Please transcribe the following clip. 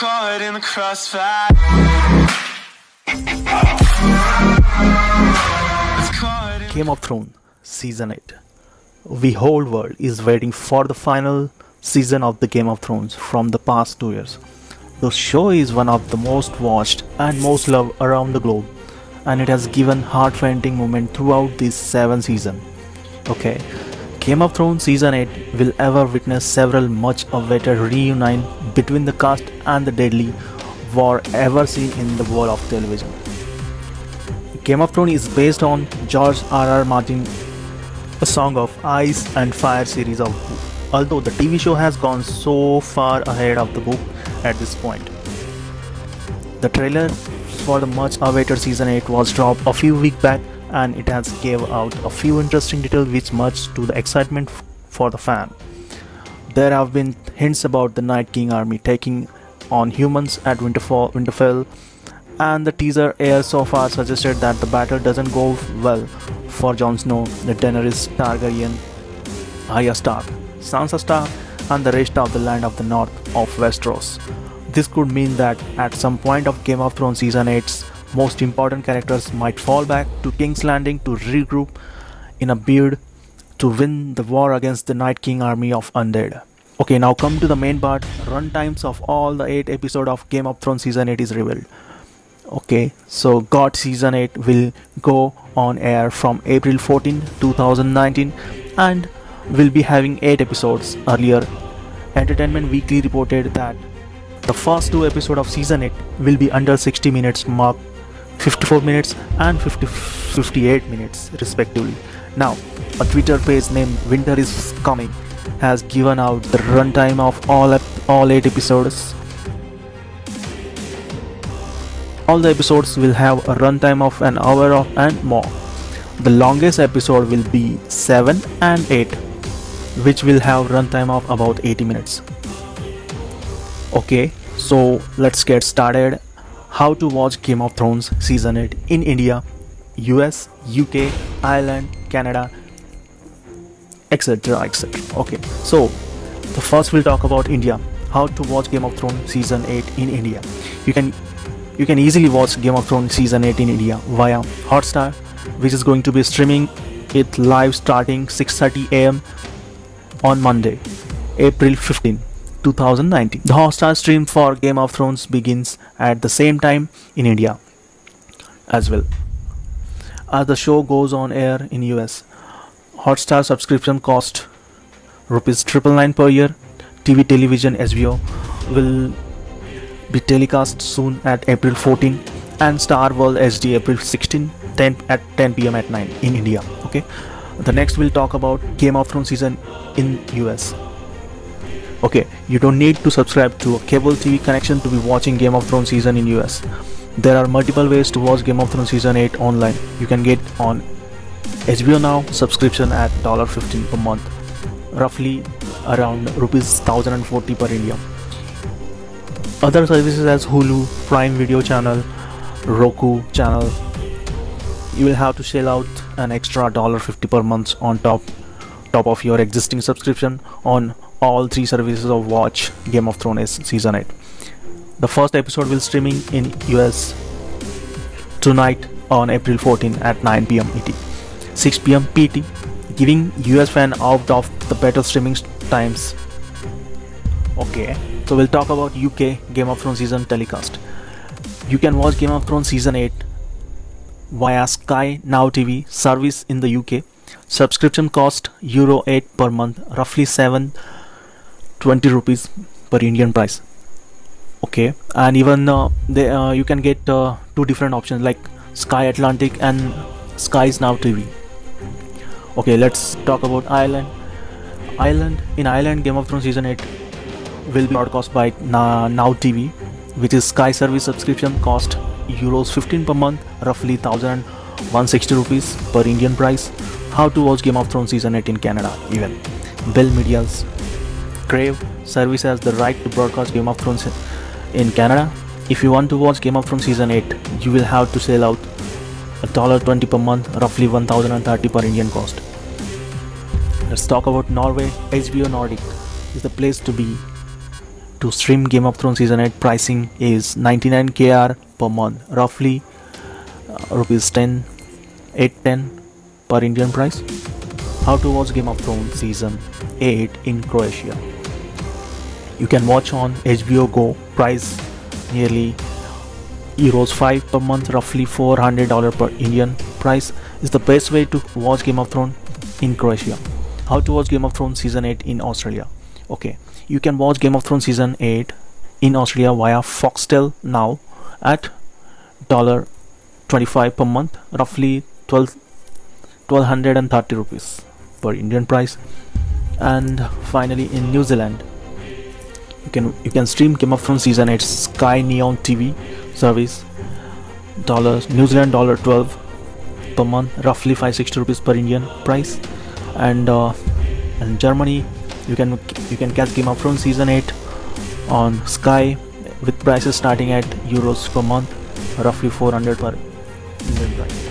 caught in the crossfire. Game of Thrones Season 8. The whole world is waiting for the final season of the Game of Thrones from the past 2 years. The show is one of the most watched and most loved around the globe, and it has given heart-rending moments throughout this 7 season. Okay, Game of Thrones Season 8 will ever witness several much-awaited reunion between the cast and the deadly war ever seen in the world of television. Game of Thrones is based on George R.R. Martin, A Song of Ice and Fire series of books. Although the TV show has gone so far ahead of the book at this point. The trailer for the much-awaited Season 8 was dropped a few weeks back, and it has gave out a few interesting details which much to the excitement for the fan. There have been hints about the Night King army taking on humans at Winterfell, and the teaser aired so far suggested that the battle doesn't go well for Jon Snow, the Daenerys Targaryen, Arya Stark, Sansa Stark, and the rest of the land of the north of Westeros. This could mean that at some point of Game of Thrones Season 8's most important characters might fall back to King's Landing to regroup in a bid to win the war against the Night King army of undead. Okay, now come to the main part. Runtimes of all the 8 episodes of Game of Thrones Season 8 is revealed. Okay, so GOT Season 8 will go on air from April 14, 2019 and will be having 8 episodes. Earlier, Entertainment Weekly reported that the first 2 episodes of Season 8 will be under 60 minutes mark, 54 minutes and 58 minutes respectively. Now, a Twitter page named Winter is Coming has given out the runtime of all 8 episodes. All the episodes will have a runtime of an hour and more. The longest episode will be 7 and 8, which will have runtime of about 80 minutes. Okay, so let's get started. How to watch Game of Thrones Season 8 in India, US, UK, Ireland, Canada, etc. etc. Okay, so the first we'll talk about India. How to watch Game of Thrones Season 8 in India. You can easily watch Game of Thrones Season 8 in India via Hotstar, which is going to be streaming it live starting 6:30 AM on Monday, April 15, 2019. The Hotstar stream for Game of Thrones begins at the same time in India as well. As the show goes on air in US, Hotstar subscription cost ₹999 per year. TV television SVO will be telecast soon at April 14 and Star World HD April 16 at 10 PM at night in India. Okay, the next we'll talk about Game of Thrones season in US. Okay, you don't need to subscribe to a cable TV connection to be watching Game of Thrones season in US. There are multiple ways to watch Game of Thrones season 8 online. You can get on HBO Now subscription at $15 per month, roughly around ₹1,040 per India. Other services as Hulu, Prime Video channel, Roku channel, you will have to shell out an extra $50 per month on top of your existing subscription on all 3 services of watch Game of Thrones season 8. The first episode will streaming in US tonight on April 14 at 9 PM ET, 6 PM PT, giving US fan out of the better streaming times. Okay, so we'll talk about UK Game of Thrones season telecast. You can watch Game of Thrones season 8 via Sky Now TV service in the UK. Subscription cost €8 per month, roughly ₹720 per Indian price. Okay, and even you can get 2 different options like Sky Atlantic and Sky's Now TV. Okay, let's talk about Ireland. In Ireland, Game of Thrones season 8 will be broadcast by Now TV, which is Sky service. Subscription cost €15 per month, roughly ₹1,160 per Indian price. How to watch Game of Thrones season 8 in Canada? Even Bell Media's Crave service has the right to broadcast Game of Thrones in Canada. If you want to watch Game of Thrones season 8, you will have to shell out $20 per month, roughly $1,030 per Indian cost. Let's talk about Norway. HBO Nordic is the place to be to stream Game of Thrones Season 8 pricing is 99 KR per month, roughly rupees 810 per Indian price. How to watch Game of Thrones Season 8 in Croatia. You can watch on HBO Go, price nearly euros 5 per month, roughly $400 per Indian price, is the best way to watch Game of Thrones in Croatia. How to watch Game of Thrones Season 8 in Australia. Okay, you can watch Game of Thrones Season 8 in Australia via Foxtel now at $25 per month, roughly 1230 rupees per Indian price. And finally, in New Zealand, you can stream Game of Thrones Season 8 Sky Neon TV service, New Zealand $12 per month, roughly 560 rupees per Indian price. And in Germany, you can catch Game of Thrones Season 8 on Sky with prices starting at euros per month, roughly 400 per Indian price.